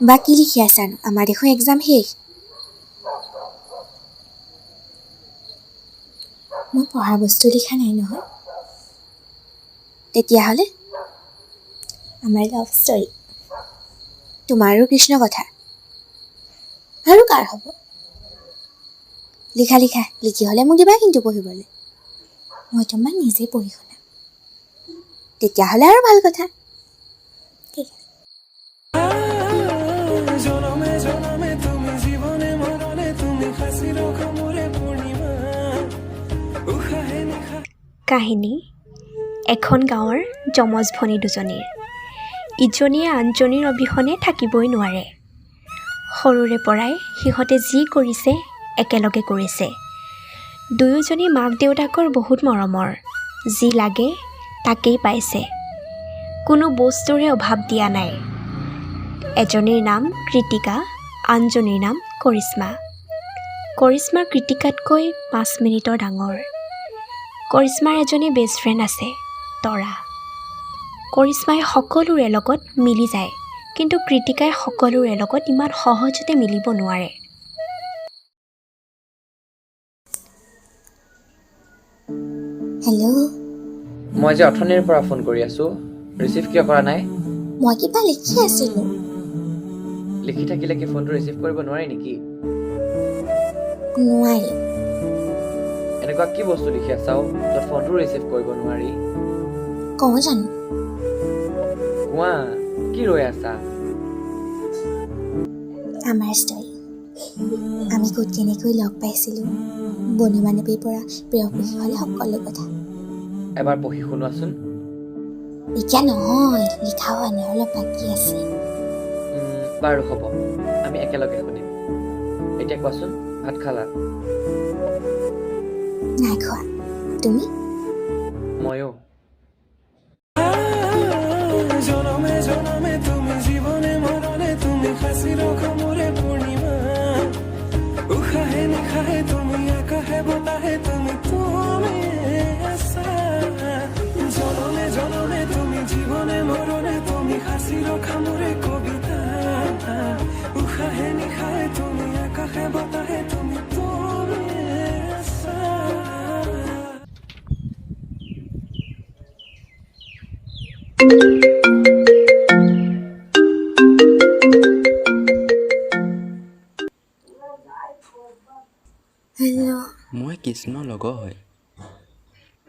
বা কি লিখি আছানো? আমাৰ দেখোন এক্সাম শেষ। মই পঢ়াৰ বস্তু লিখা নাই নহয়। তেতিয়াহ'লে আমাৰ লাভ ষ্টৰী, তোমাৰো কৃষ্ণ কথা আৰু কাৰ হ'ব? লিখা লিখা, লিখি হ'লে মোক দিবা কিন্তু পঢ়িবলৈ। মই তোমাক নিজে পঢ়ি শুনাম, তেতিয়াহ'লে আৰু ভাল কথা। ঠিক আছে। কাহিনী এখন গাঁৱৰ যমজ ভনী দুজনীৰ। ইজনীয়ে আনজনীৰ অবিহনে থাকিবই নোৱাৰে। সৰুৰে পৰাই সিহঁতে যি কৰিছে একেলগে কৰিছে। দুয়োজনী মাক দেউতাকৰ বহুত মৰমৰ, যি লাগে তাকেই পাইছে, কোনো বস্তুৰে অভাৱ দিয়া নাই। এজনীৰ নাম কৃতিকা, আনজনীৰ নাম কৰিশ্মা। কৰিশ্মা কৃতিকাতকৈ 5 মিনিটৰ ডাঙৰ। কৰিশ্মাৰ এজনী বেষ্ট ফ্ৰেণ্ড আছে, তৰা। কৰিশ্মাই সকলোৰে লগত মিলি যায়, কিন্তু কৃতিকাই সকলোৰে লগত ইমান সহজতে মিলিব নোৱাৰে। হেল্ল', মই যে অথনিৰ পৰা ফোন কৰি আছোঁ, ৰিচিভ কিয় কৰা নাই? মই কিবা লিখি আছিলোঁ। লিখি থাকিলে কি ফোনটো ৰিচিভ কৰিব নোৱাৰি নেকি? নোৱাৰি। এনেকুৱা কি বস্তু লিখি আছাও য'ত ফোনটো ৰিচিভ কৰিব নোৱাৰি? কওঁ জানো? কোৱা, কি ৰৈ আছা? আমাৰ ষ্টৰী। আমি ক'ত কেনেকৈ লগ পাইছিলোঁ, বন্ধু বান্ধৱীৰ পৰা প্ৰেয়সী হ'লে সকলো কথা। এবাৰ পঢ়ি শুনোৱাচোন। এতিয়া নহয়, লিখা হোৱা নাই, অলপ বাকী আছে। বাৰু হ'ব, আমি একেলগে শুনিম। এতিয়া কোৱাচোন, ভাত খালা? নাই খোৱা। তুমি? ময়ো। জনমে জনমে তুমি জীৱনে মৰণে তুমি সাঁচি ৰখা মোৰে পূৰ্ণিমা, উশাহে নিশাহে তুমি আকাশে বতাহে তুমি আছা। জনমে জনমে তুমি জীৱনে মৰণে তুমি সাঁচি ৰখা মোৰে কবিতা, উশাহে নিশাহে তুমি আকাশে বতাহে তুমি আছা। হেল্ল', মই কৃষ্ণৰ লগৰ হয়।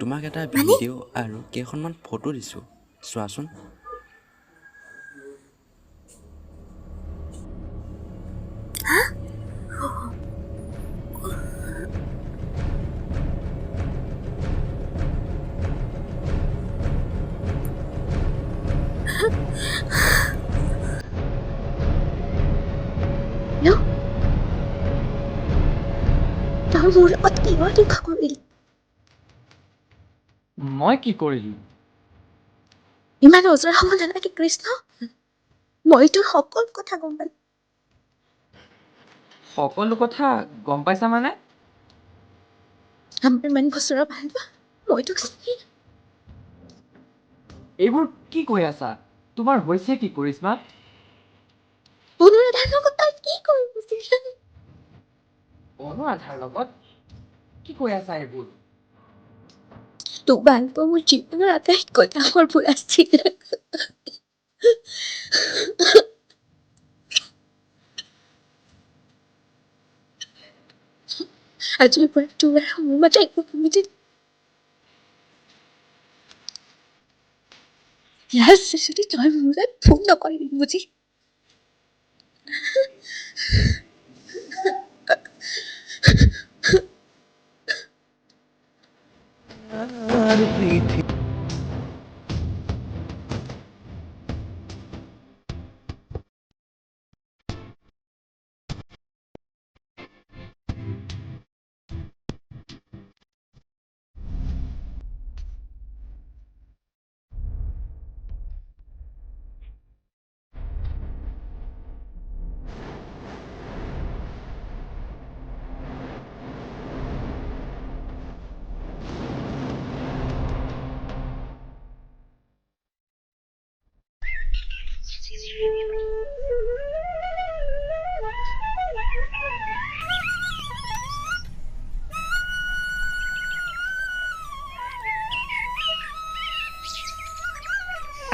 তোমাক এটা মানে? ভিডিঅ' আৰু কেইখনমান ফটো দিছোঁ, চোৱাচোন। তই মোৰ লগত কিয় দেখা কৰিলি? মই কি কৰিলোঁ? ইমান ওজৰ হ'ব নালাগে কৃষ্ণ। মই তোৰ সকলো কথা গম পালোঁ। সকলো কথা গম পাইছা মানে? আমাৰ ইমান বছৰৰ ভাল পোৱা, মই তোক এইবোৰ কি কৈ আছা? তোমাৰ হৈছে কি কৰিশ্মা? অনুৰাধাৰ লগত তই কি কৰিছিল? অনুৰাধাৰ লগত? কি কৈ আছা এইবোৰ? তোক ভাল পোৱা মোৰ জীৱনৰ আটাইতকৈ ডাঙৰ ভুল আছিল। আজিৰ পৰা তোৰ আৰু মোৰ মাজত একো কমিটি ইয়াৰ যদি তই মোলৈ ফোন নকৰিবি বুজি।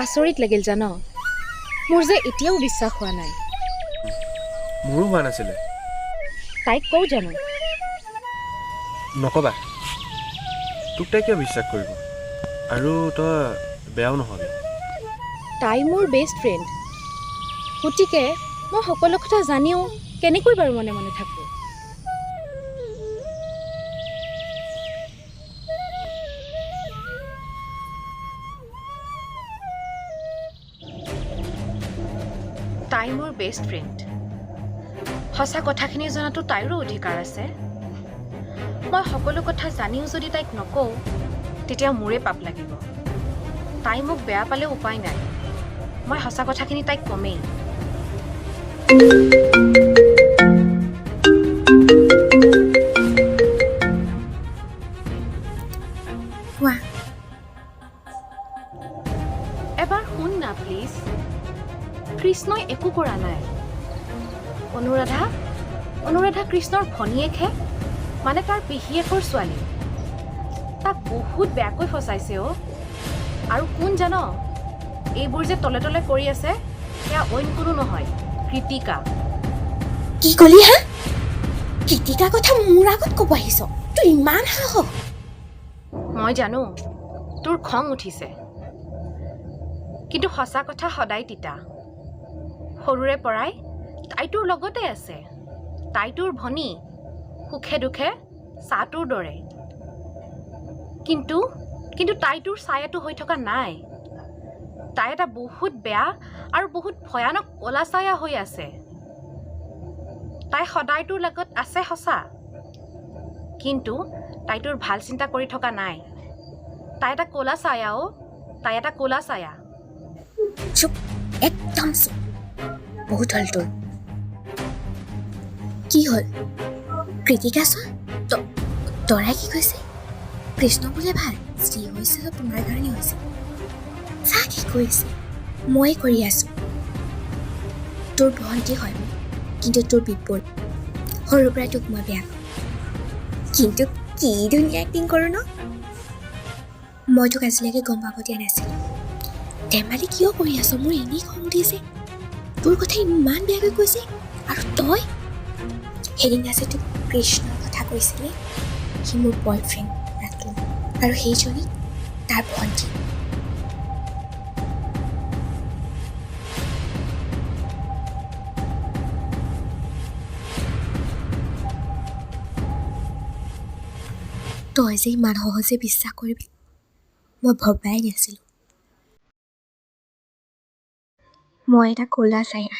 আচৰিত লাগিল জান, মোৰ যে এতিয়াও বিশ্বাস হোৱা নাই। মোৰো হোৱা নাছিলে। তাইক কওঁ জানো? নক'বা, তোক তাই কিয় বিশ্বাস কৰিব, আৰু তই বেয়াও নহবি। তাই মোৰ বেষ্ট ফ্ৰেণ্ড, গতিকে মই সকলো কথা জানিও কেনেকৈ বাৰু মনে মনে থাকোঁ? তাই মোৰ বেষ্ট ফ্ৰেণ্ড, সঁচা কথাখিনি জনাটো তাইৰো অধিকাৰ আছে। মই সকলো কথা জানিও যদি তাইক নকওঁ, তেতিয়া মোৰে পাপ লাগিব। তাই মোক বেয়া পালেও উপায় নাই, মই সঁচা কথাখিনি তাইক কমেই। কোৱা। এবাৰ শুন না প্লিজ। কৃষ্ণই একো কৰা নাই। অনুৰাধা কৃষ্ণৰ ভনীয়েকহে, মানে তাৰ পেহীয়েকৰ ছোৱালী। তাক বহুত বেয়াকৈ ফচাইছে অ'। আৰু কোন জান, এইবোৰ যে তলে তলে কৰি আছে, সেয়া অইন কোনো নহয়, কৃতিকা। কি ক'লি হা? কৃতিকাৰ কথা মোৰ আগত ক'ব আহিছ? তোৰ ইমান সাহস? মই জানো তোৰ খং উঠিছে, কিন্তু সঁচা কথা সদায় তিতা। সৰুৰে পৰাই তাই তোৰ লগতে আছে। তাই তোৰ ভনী, সুখে দুখে চাটোৰ দৰে। কিন্তু তাই তোৰ ছায়াটো হৈ থকা নাই। তাই এটা বহুত বেয়া আৰু বহুত ভয়ানক ক'লা ছায়া হৈ আছে। তাই সদায় তোৰ লগত আছে সঁচা, কিন্তু তাই তোৰ ভাল চিন্তা কৰি থকা নাই। তাই এটা ক'লা ছায়া অ', তাই এটা ক'লা ছায়া। চুপ, একদম চুপ। বহুত হ'ল তোৰ। কি হ'ল? কৃতিকা চোৱা, তৰাই কি কৈছে? কৃষ্ণ বোলে ভাল, যি হৈছে চব তোমাৰ কাৰণে হৈছে। চা কি কৰিছে, মই কৰি আছো। তোৰ ভণ্টি হয় মই, কিন্তু তোৰ বিপদ। সৰুৰ পৰাই তোক মই বেয়া পাওঁ, কিন্তু কি ধুনীয়া এক্টিং কৰোঁ ন? মই তোক আজিলৈকে গম পাব দিয়া নাছিলো। ধেমালি কিয় কৰি আছ? মোৰ এনেই খং উঠিছে। তোৰ কথা ইমান বেয়াকৈ কৈছে, আৰু তই? সেইদিনা যে তোক কৃষ্ণৰ কথা কৈছিলে, সি মোৰ বয়ফ্ৰেণ্ড ৰাতুল, আৰু সেইজনী তাৰ ভণ্টি। তই যে ইমান সহজে বিশ্বাস কৰিবি, মই ভবাই নাছিলো। মই এটা ক'লা ছায়া।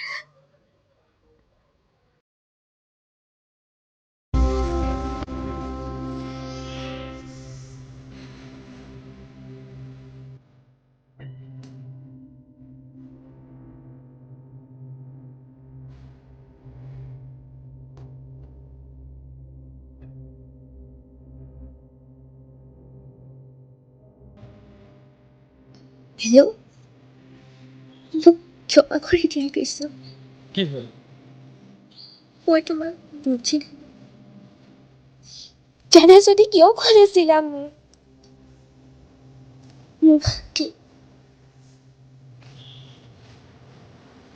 হেল্ল', মোক ক্ষমা কৰি দিয়া কৃষ্ণ। কি হ'ল? মই তোমাক বুজিলো। জানা যদি কিয় কোৱা নাছিলা মোক?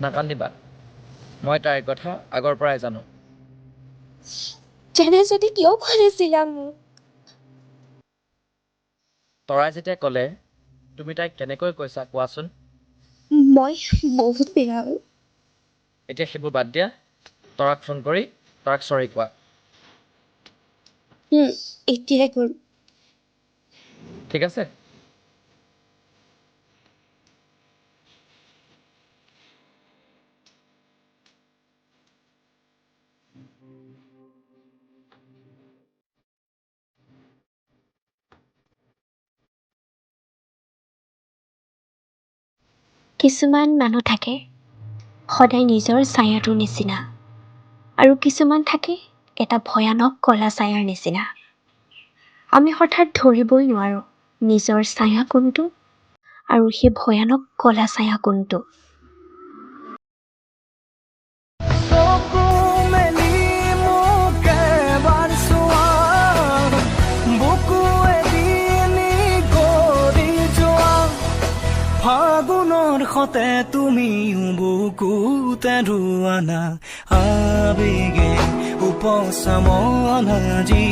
নাকান্দিবা, মই তাইৰ কথা আগৰ পৰাই জানো। জানা যদি কিয় কোৱা নাছিলা মোক? তৰাই যেতিয়া ক'লে, তুমি তাইক কেনেকৈ কৈছা কোৱাচোন? মই বহুত বেয়া। এতিয়া সেইবোৰ বাদ দিয়া, তৰাক ফোন কৰি তৰাক চৰি কোৱা। এতিয়াই কৰোঁ। ঠিক আছে? কিছুমান মানুহ থাকে সদায় নিজৰ ছায়াটোৰ নিচিনা, আৰু কিছুমান থাকে এটা ভয়ানক ক'লা ছায়াৰ নিচিনা। আমি হঠাৎ ধৰিবই নোৱাৰোঁ নিজৰ ছায়া কোনটো আৰু সেই ভয়ানক ক'লা ছায়া কোনটো। চকু মেলি মোক এবাৰ চোৱা, বুকুৱেদি নি কৰি যোৱা ফাগুনৰ কাষতে তুমি বুকুতে ধুৱানা আবেগে উপচামনা যি